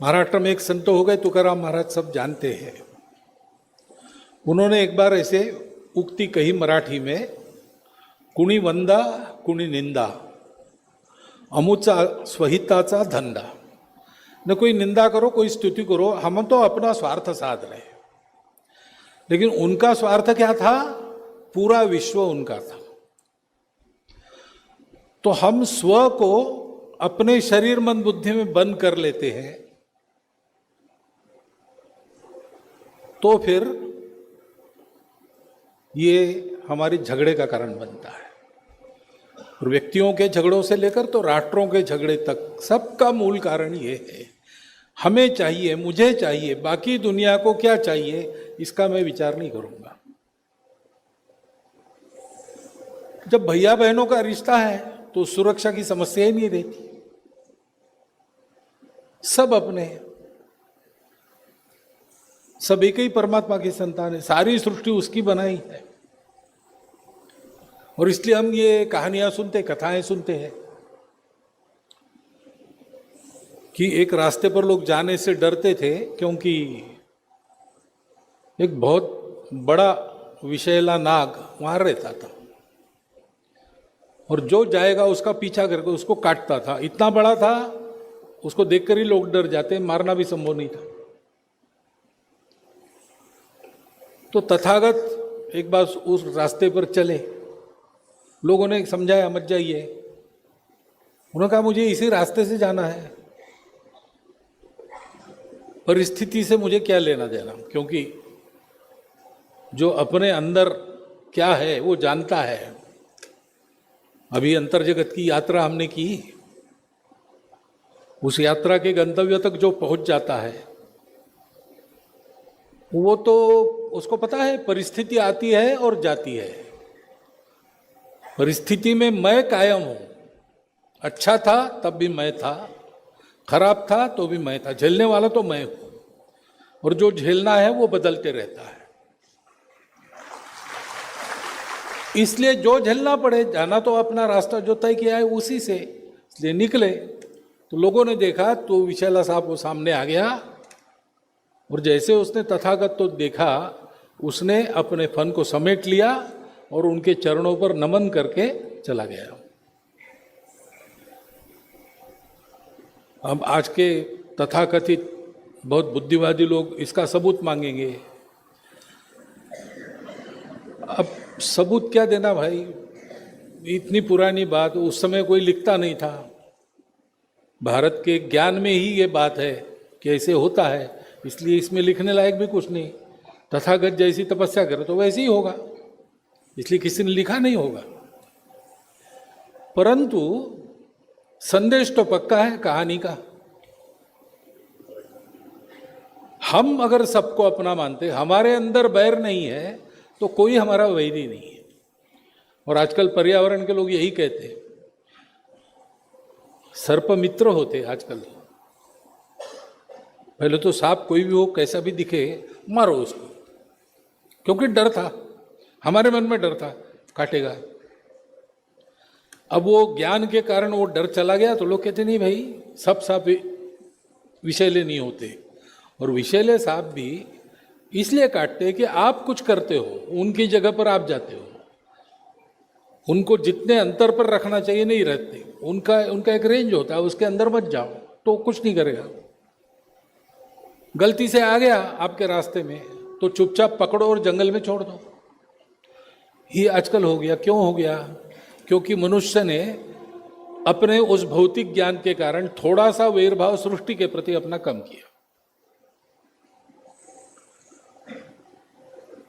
महाराष्ट्र में एक संत हो गए तुकाराम महाराज, सब जानते हैं। उन्होंने एक बार ऐसे उक्ति कही मराठी में, कुणी वंदा कुणी निंदा, अमुचा स्वहिताचा धंदा। न कोई निंदा करो कोई स्तुति करो, हम तो अपना स्वार्थ साध रहे। लेकिन उनका स्वार्थ क्या था? पूरा विश्व उनका था। तो हम स्व को अपने शरीर मन बुद्धि में बंद कर लेते हैं, तो फिर ये हमारी झगड़े का कारण बनता है। और व्यक्तियों के झगड़ों से लेकर तो राष्ट्रों के झगड़े तक सबका मूल कारण ये है, हमें चाहिए, मुझे चाहिए, बाकी दुनिया को क्या चाहिए इसका मैं विचार नहीं करूंगा। जब भैया बहनों का रिश्ता है तो सुरक्षा की समस्या ही नहीं रहती, सब अपने, सब एक ही परमात्मा की संतान है, सारी सृष्टि उसकी बनाई है। और इसलिए हम ये कहानियां सुनते, कथाएं सुनते हैं कि एक रास्ते पर लोग जाने से डरते थे क्योंकि एक बहुत बड़ा विषैला नाग वहां रहता था और जो जाएगा उसका पीछा करके उसको काटता था। इतना बड़ा था, उसको देखकर ही लोग डर जाते, मारना भी संभव नहीं था। तो तथागत एक बार उस रास्ते पर चले, लोगों ने समझाया मत जाइए। उन्होंने कहा मुझे इसी रास्ते से जाना है, परिस्थिति से मुझे क्या लेना देना, क्योंकि जो अपने अंदर क्या है वो जानता है। अभी अंतर जगत की यात्रा हमने की, उस यात्रा के गंतव्य तक जो पहुंच जाता है वो तो उसको पता है, परिस्थिति आती है और जाती है। परिस्थिति में मैं कायम हूं, अच्छा था तब भी मैं था, खराब था तो भी मैं था, झेलने वाला तो मैं हूं। और जो झेलना है वो बदलते रहता है। इसलिए जो झेलना पड़े, जाना तो अपना रास्ता जो तय किया है उसी से, इसलिए निकले। तो लोगों ने देखा तो विशैला साहब वो सामने आ गया और जैसे उसने तथागत तो देखा, उसने अपने फन को समेट लिया और उनके चरणों पर नमन करके चला गया। अब आज के तथाकथित बहुत बुद्धिवादी लोग इसका सबूत मांगेंगे। अब सबूत क्या देना भाई, इतनी पुरानी बात, उस समय कोई लिखता नहीं था। भारत के ज्ञान में ही ये बात है कि ऐसे होता है, इसलिए इसमें लिखने लायक भी कुछ नहीं। तथागत जैसी तपस्या करे तो वैसे ही होगा, इसलिए किसी ने लिखा नहीं होगा। परंतु संदेश तो पक्का है कहानी का। हम अगर सबको अपना मानते, हमारे अंदर बैर नहीं है तो कोई हमारा वैरी नहीं है। और आजकल पर्यावरण के लोग यही कहते हैं, सर्प मित्र होते आजकल। पहले तो सांप कोई भी हो, कैसा भी दिखे, मारो उसको, क्योंकि डर था, हमारे मन में डर था काटेगा। अब वो ज्ञान के कारण वो डर चला गया तो लोग कहते नहीं भाई सब सांप विषैले नहीं होते। और विषैले सांप भी इसलिए काटते हैं कि आप कुछ करते हो, उनकी जगह पर आप जाते हो। उनको जितने अंतर पर रखना चाहिए नहीं रहते, उनका एक रेंज होता है, उसके अंदर मत जाओ तो कुछ नहीं करेगा। गलती से आ गया आपके रास्ते में तो चुपचाप पकड़ो और जंगल में छोड़ दो। ये आजकल हो गया। क्यों हो गया? क्योंकि मनुष्य ने अपने उस भौतिक ज्ञान के कारण थोड़ा सा वैरभाव सृष्टि के प्रति अपना कम किया।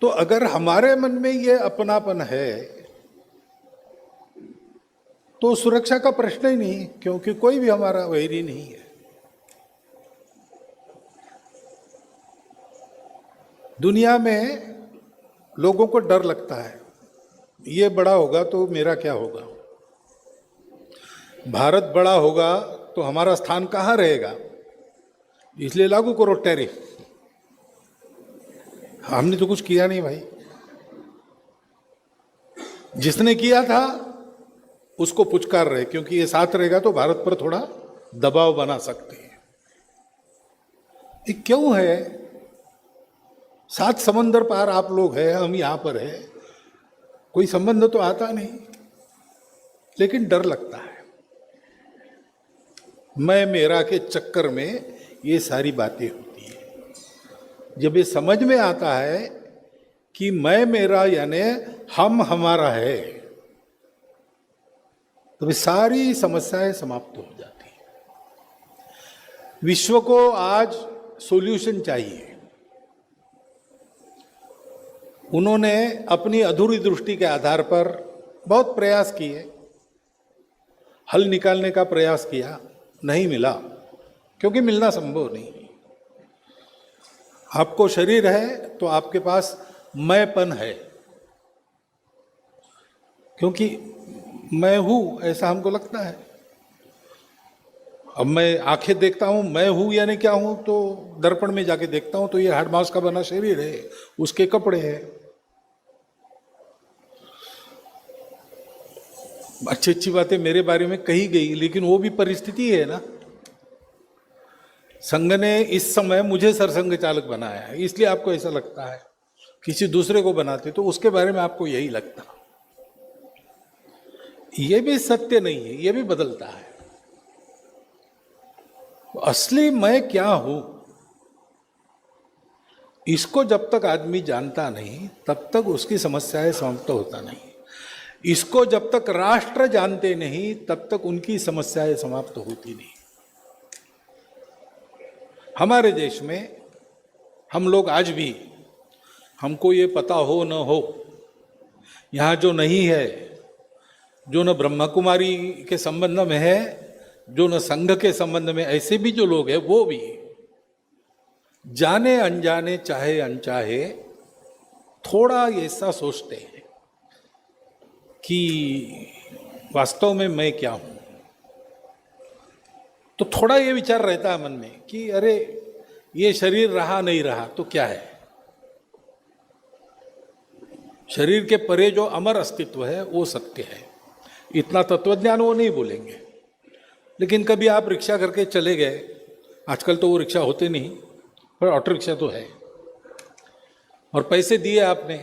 तो अगर हमारे मन में ये अपनापन है तो सुरक्षा का प्रश्न ही नहीं, क्योंकि कोई भी हमारा वैरी नहीं है। दुनिया में लोगों को डर लगता है, ये बड़ा होगा तो मेरा क्या होगा, भारत बड़ा होगा तो हमारा स्थान कहाँ रहेगा, इसलिए लागू करो टैरिफ। हमने तो कुछ किया नहीं भाई, जिसने किया था उसको पुचकार रहे, क्योंकि ये साथ रहेगा तो भारत पर थोड़ा दबाव बना सकते हैं। ये क्यों है? 7 समंदर पार आप लोग हैं, हम यहाँ पर हैं, कोई संबंध तो आता नहीं, लेकिन डर लगता है। मैं मेरा के चक्कर में ये सारी बातें होती है। जब ये समझ में आता है कि मैं मेरा यानी हम हमारा है, तो ये सारी समस्याएं समाप्त हो जाती है। विश्व को आज सॉल्यूशन चाहिए। उन्होंने अपनी अधूरी दृष्टि के आधार पर बहुत प्रयास किए, हल निकालने का प्रयास किया, नहीं मिला, क्योंकि मिलना संभव नहीं। आपको शरीर है तो आपके पास मैंपन है, क्योंकि मैं हूं ऐसा हमको लगता है। अब मैं आंखें देखता हूं, मैं हूं यानी क्या हूं, तो दर्पण में जाके देखता हूं तो ये हाड़ मांस का बना शरीर है, उसके कपड़े हैं। अच्छी अच्छी बातें मेरे बारे में कही गई, लेकिन वो भी परिस्थिति है ना। संघ ने इस समय मुझे सरसंघ चालक बनाया है, इसलिए आपको ऐसा लगता है। किसी दूसरे को बनाते तो उसके बारे में आपको यही लगता। ये भी सत्य नहीं है, ये भी बदलता है। असली मैं क्या हूं, इसको जब तक आदमी जानता नहीं तब तक उसकी समस्याएं समाप्त होता नहीं। इसको जब तक राष्ट्र जानते नहीं तब तक उनकी समस्याएं समाप्त होती नहीं। हमारे देश में हम लोग आज भी, हमको ये पता हो न हो, यहाँ जो नहीं है, जो न ब्रह्मा कुमारी के संबंध में है, जो न संघ के संबंध में, ऐसे भी जो लोग हैं वो भी जाने अनजाने चाहे अनचाहे थोड़ा ऐसा सोचते हैं कि वास्तव में मैं क्या हूं। तो थोड़ा ये विचार रहता है मन में कि अरे ये शरीर रहा नहीं रहा तो क्या है। शरीर के परे जो अमर अस्तित्व है वो सत्य है। इतना तत्वज्ञान वो नहीं बोलेंगे, लेकिन कभी आप रिक्शा करके चले गए, आजकल तो वो रिक्शा होते नहीं पर ऑटो रिक्शा तो है, और पैसे दिए आपने,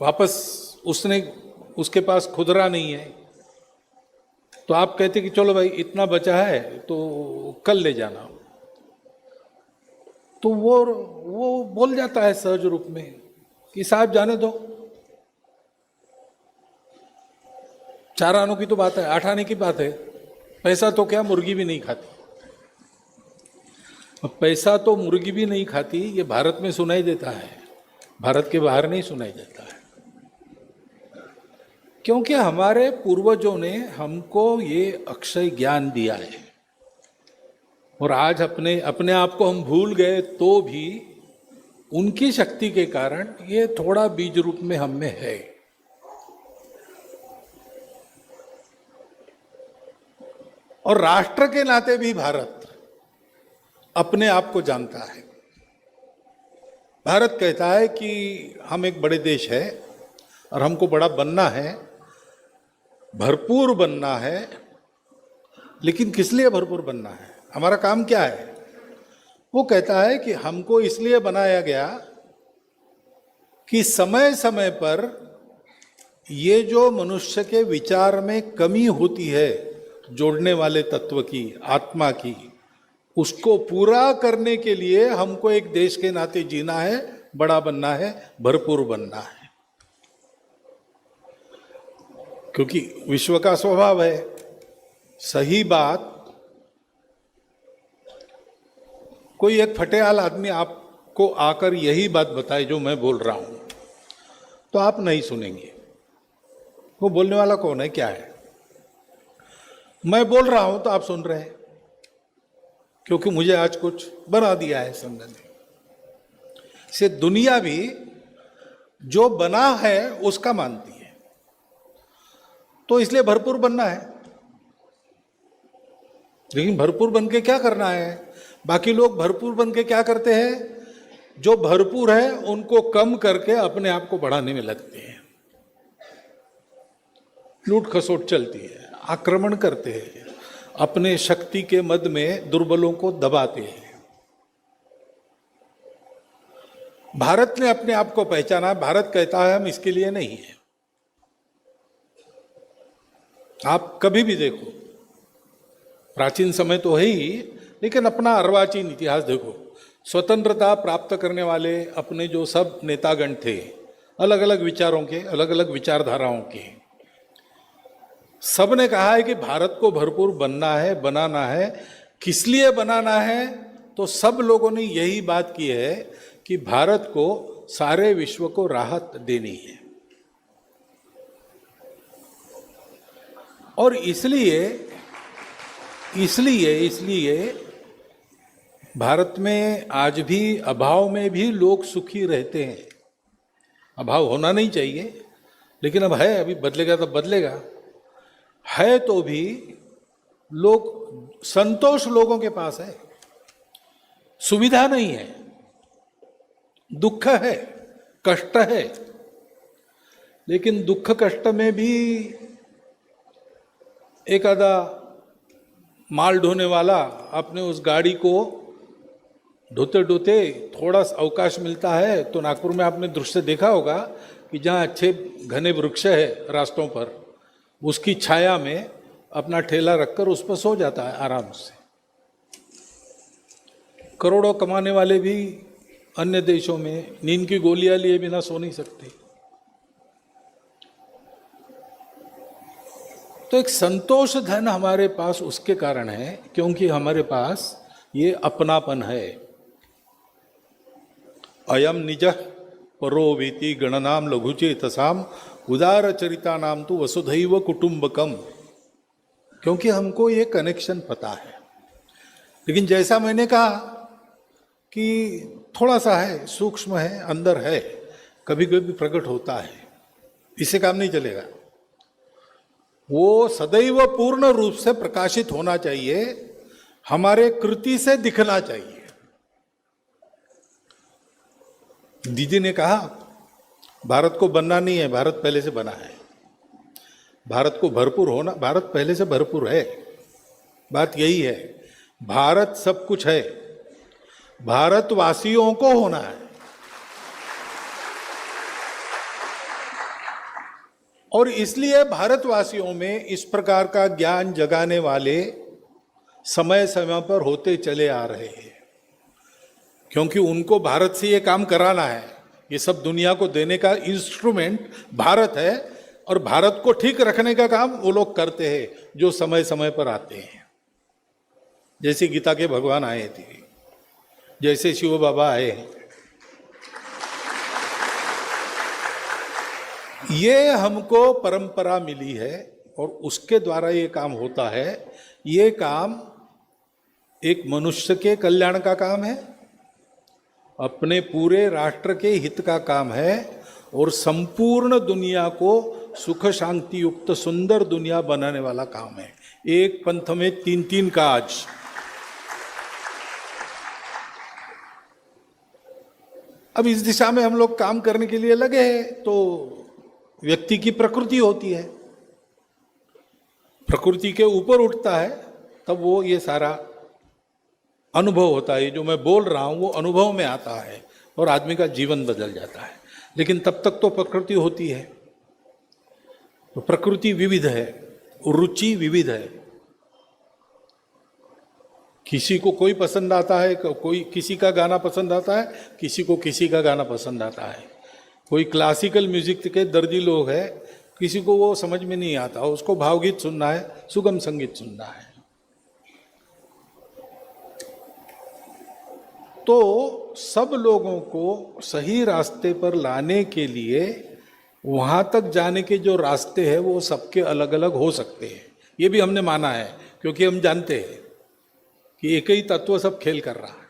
वापस उसके पास खुदरा नहीं है, तो आप कहते कि चलो भाई इतना बचा है तो कल ले जाना। तो वो बोल जाता है सहज रूप में कि साहब जाने दो, 4 आनों की तो बात है, 8 आने की बात है, पैसा तो क्या मुर्गी भी नहीं खाती। पैसा तो मुर्गी भी नहीं खाती, ये भारत में सुनाई देता है, भारत के बाहर नहीं सुनाई देता है। क्योंकि हमारे पूर्वजों ने हमको ये अक्षय ज्ञान दिया है, और आज अपने आप को हम भूल गए तो भी उनकी शक्ति के कारण ये थोड़ा बीज रूप में हम में है। और राष्ट्र के नाते भी भारत अपने आप को जानता है। भारत कहता है कि हम एक बड़े देश है और हमको बड़ा बनना है, भरपूर बनना है। लेकिन किस लिए भरपूर बनना है, हमारा काम क्या है? वो कहता है कि हमको इसलिए बनाया गया कि समय समय पर ये जो मनुष्य के विचार में कमी होती है, जोड़ने वाले तत्व की, आत्मा की, उसको पूरा करने के लिए हमको एक देश के नाते जीना है, बड़ा बनना है, भरपूर बनना है। क्योंकि विश्व का स्वभाव है, सही बात कोई एक फटेहाल आदमी आपको आकर यही बात बताए जो मैं बोल रहा हूं, तो आप नहीं सुनेंगे। वो बोलने वाला कौन है, क्या है? मैं बोल रहा हूं तो आप सुन रहे हैं, क्योंकि मुझे आज कुछ बना दिया है संघ ने। से दुनिया भी जो बना है उसका मानती है, तो इसलिए भरपूर बनना है। लेकिन भरपूर बन के क्या करना है? बाकी लोग भरपूर बन के क्या करते हैं? जो भरपूर है उनको कम करके अपने आप को बढ़ाने में लगते हैं। लूट खसोट चलती है, आक्रमण करते हैं, अपने शक्ति के मद में दुर्बलों को दबाते हैं। भारत ने अपने आप को पहचाना, भारत कहता है हम इसके लिए नहीं है। आप कभी भी देखो, प्राचीन समय तो है ही, लेकिन अपना अर्वाचीन इतिहास देखो, स्वतंत्रता प्राप्त करने वाले अपने जो सब नेतागण थे, अलग अलग विचारों के, अलग अलग विचारधाराओं के, सब ने कहा है कि भारत को भरपूर बनना है, बनाना है। किस लिए बनाना है? तो सब लोगों ने यही बात की है कि भारत को सारे विश्व को राहत देनी है। और इसलिए इसलिए इसलिए भारत में आज भी अभाव में भी लोग सुखी रहते हैं। अभाव होना नहीं चाहिए, लेकिन अब है, अभी बदलेगा तब बदलेगा। है तो भी लोग, संतोष लोगों के पास है, सुविधा नहीं है, दुख है, कष्ट है। लेकिन दुख कष्ट में भी एक आधा माल ढोने वाला अपने उस गाड़ी को ढोते ढोते थोड़ा अवकाश मिलता है, तो नागपुर में आपने दृश्य देखा होगा कि जहाँ अच्छे घने वृक्ष है रास्तों पर, उसकी छाया में अपना ठेला रखकर उस पर सो जाता है आराम से। करोड़ों कमाने वाले भी अन्य देशों में नींद की गोलियां लिए बिना सो नहीं सकते। तो एक संतोष धन हमारे पास उसके कारण है क्योंकि हमारे पास ये अपनापन है। अयम निज परो वेति गणनाम लघुचेतसाम उदार चरिता नाम तो वसुधैव कुटुंबकम। क्योंकि हमको ये कनेक्शन पता है। लेकिन जैसा मैंने कहा कि थोड़ा सा है, सूक्ष्म है, अंदर है, कभी कभी प्रकट होता है, इससे काम नहीं चलेगा। वो सदैव पूर्ण रूप से प्रकाशित होना चाहिए, हमारे कृति से दिखना चाहिए। दीदी ने कहा भारत को बनना नहीं है, भारत पहले से बना है। भारत को भरपूर होना, भारत पहले से भरपूर है। बात यही है, भारत सब कुछ है, भारतवासियों को होना है। और इसलिए भारतवासियों में इस प्रकार का ज्ञान जगाने वाले समय समय पर होते चले आ रहे हैं, क्योंकि उनको भारत से ये काम कराना है। ये सब दुनिया को देने का इंस्ट्रूमेंट भारत है, और भारत को ठीक रखने का काम वो लोग करते हैं जो समय समय पर आते हैं। जैसे गीता के भगवान आए थे, जैसे शिव बाबा आए, ये हमको परंपरा मिली है और उसके द्वारा ये काम होता है। ये काम एक मनुष्य के कल्याण का काम है, अपने पूरे राष्ट्र के हित का काम है, और संपूर्ण दुनिया को सुख शांति युक्त सुंदर दुनिया बनाने वाला काम है। एक पंथ में तीन तीन काज। अब इस दिशा में हम लोग काम करने के लिए लगे हैं, तो व्यक्ति की प्रकृति होती है, प्रकृति के ऊपर उठता है, तब वो ये सारा अनुभव होता है। जो मैं बोल रहा हूं वो अनुभव में आता है और आदमी का जीवन बदल जाता है। लेकिन तब तक तो प्रकृति होती है। तो प्रकृति विविध है, रुचि विविध है। किसी को कोई पसंद आता है, कोई किसी का गाना पसंद आता है, किसी को किसी का गाना पसंद आता है। कोई क्लासिकल म्यूजिक के दर्दी लोग हैं, किसी को वो समझ में नहीं आता, उसको भावगीत सुनना है, सुगम संगीत सुनना है। तो सब लोगों को सही रास्ते पर लाने के लिए वहां तक जाने के जो रास्ते हैं वो सबके अलग अलग हो सकते हैं। ये भी हमने माना है, क्योंकि हम जानते हैं कि एक ही तत्व सब खेल कर रहा है।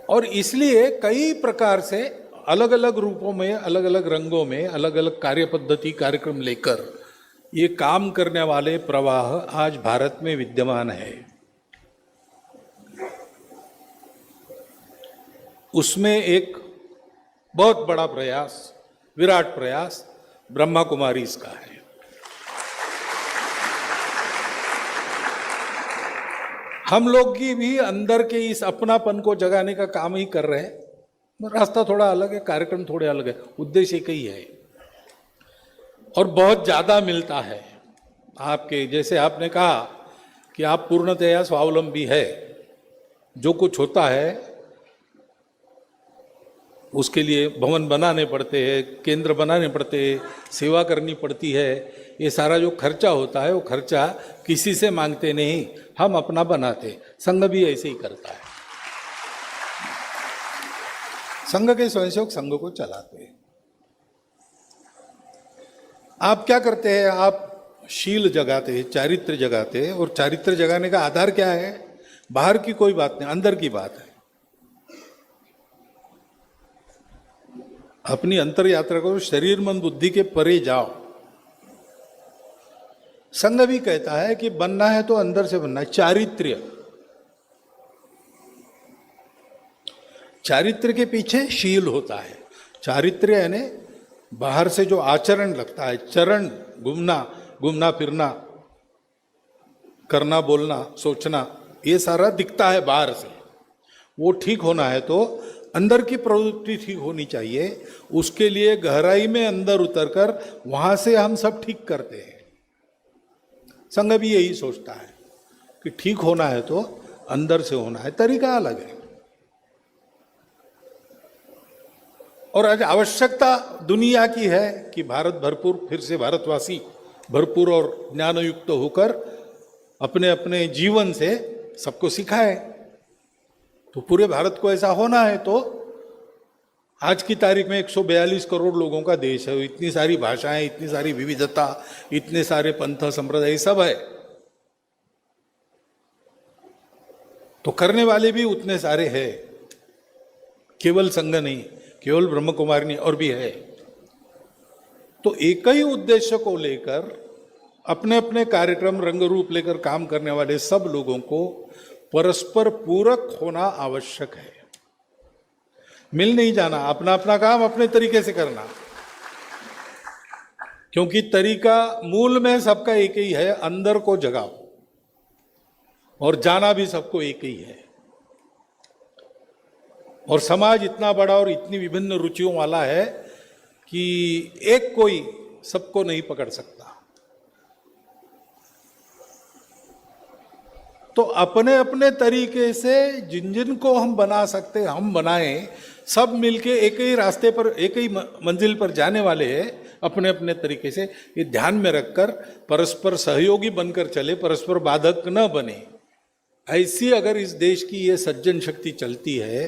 और इसलिए कई प्रकार से अलग अलग रूपों में, अलग अलग रंगों में, अलग अलग कार्य पद्धति, कार्यक्रम लेकर ये काम करने वाले प्रवाह आज भारत में विद्यमान है। उसमें एक बहुत बड़ा प्रयास, विराट प्रयास ब्रह्मा कुमारीज का है। हम लोग की भी अंदर के इस अपनापन को जगाने का काम ही कर रहे हैं। रास्ता थोड़ा अलग है, कार्यक्रम थोड़े अलग है, उद्देश्य एक ही है और बहुत ज्यादा मिलता है। आपके जैसे आपने कहा कि आप पूर्णतया स्वावलंबी है, जो कुछ होता है उसके लिए भवन बनाने पड़ते हैं, केंद्र बनाने पड़ते हैं, सेवा करनी पड़ती है, ये सारा जो खर्चा होता है वो खर्चा किसी से मांगते नहीं, हम अपना बनाते। संघ भी ऐसे ही करता है, संघ के स्वयंसेवक संघ को चलाते हैं। आप क्या करते हैं? आप शील जगाते हैं, चारित्र जगाते हैं, और चारित्र जगाने का आधार क्या है? बाहर की कोई बात नहीं, अंदर की बात है। अपनी अंतर यात्रा करो, शरीर मन बुद्धि के परे जाओ। संघ भी कहता है कि बनना है तो अंदर से बनना है। चारित्र्य, चारित्र्य के पीछे शील होता है। चारित्र्य यानी बाहर से जो आचरण लगता है, चरण, घूमना फिरना, करना बोलना सोचना, ये सारा दिखता है बाहर से, वो ठीक होना है तो अंदर की प्रवृत्ति ठीक होनी चाहिए। उसके लिए गहराई में अंदर उतरकर वहां से हम सब ठीक करते हैं। संघ भी यही सोचता है कि ठीक होना है तो अंदर से होना है, तरीका अलग है। और आज आवश्यकता दुनिया की है कि भारत भरपूर, फिर से भारतवासी भरपूर और ज्ञानयुक्त होकर अपने अपने जीवन से सबको सिखाए। तो पूरे भारत को ऐसा होना है तो आज की तारीख में 142 करोड़ लोगों का देश है, इतनी सारी भाषाएं, इतनी सारी विविधता, इतने सारे पंथ संप्रदाय सब है, तो करने वाले भी उतने सारे हैं। केवल संघ नहीं, केवल ब्रह्म कुमारी नहीं, और भी है। तो एक ही उद्देश्य को लेकर अपने अपने कार्यक्रम रंग रूप लेकर काम करने वाले सब लोगों को परस्पर पूरक होना आवश्यक है। मिल नहीं जाना, अपना अपना काम अपने तरीके से करना, क्योंकि तरीका मूल में सबका एक ही है, अंदर को जगाओ, और जाना भी सबको एक ही है। और समाज इतना बड़ा और इतनी विभिन्न रुचियों वाला है कि एक कोई सबको नहीं पकड़ सकता। तो अपने अपने तरीके से जिन जिन को हम बना सकते हम बनाएं, सब मिलके एक ही रास्ते पर, एक ही मंजिल पर जाने वाले हैं अपने अपने तरीके से। ये ध्यान में रखकर परस्पर सहयोगी बनकर चले, परस्पर बाधक न बने। ऐसी अगर इस देश की ये सज्जन शक्ति चलती है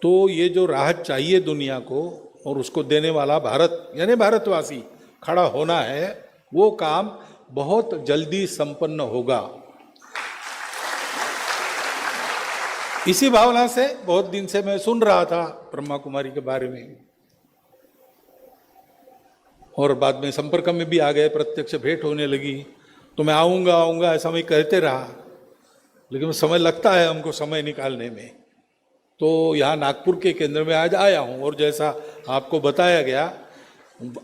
तो ये जो राहत चाहिए दुनिया को और उसको देने वाला भारत यानी भारतवासी खड़ा होना है, वो काम बहुत जल्दी संपन्न होगा। इसी भावना से बहुत दिन से मैं सुन रहा था ब्रह्मा कुमारी के बारे में, और बाद में संपर्क में भी आ गए, प्रत्यक्ष भेंट होने लगी। तो मैं आऊँगा ऐसा मैं कहते रहा, लेकिन समय लगता है हमको समय निकालने में। तो यहाँ नागपुर के केंद्र में आज आया हूँ, और जैसा आपको बताया गया,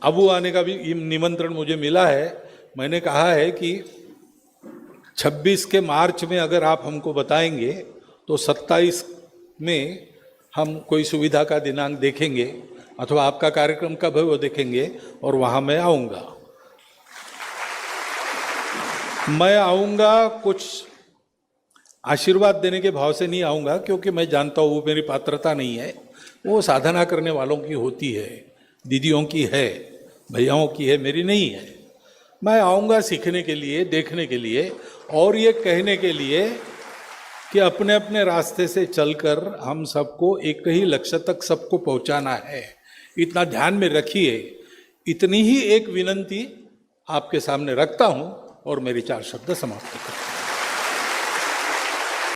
अबू आने का भी निमंत्रण मुझे मिला है। मैंने कहा है कि 26 के मार्च में अगर आप हमको बताएंगे तो 27 में हम कोई सुविधा का दिनांक देखेंगे, अथवा आपका कार्यक्रम कब है वो देखेंगे, और वहाँ मैं आऊँगा। मैं आऊँगा कुछ आशीर्वाद देने के भाव से नहीं आऊँगा, क्योंकि मैं जानता हूँ वो मेरी पात्रता नहीं है, वो साधना करने वालों की होती है, दीदियों की है, भैयाओं की है, मेरी नहीं है। मैं आऊँगा सीखने के लिए, देखने के लिए, और ये कहने के लिए कि अपने अपने रास्ते से चलकर हम सबको एक ही लक्ष्य तक सबको पहुंचाना है। इतना ध्यान में रखिए। इतनी ही एक विनंती आपके सामने रखता हूं और मेरी 4 शब्द समाप्त करता हूं।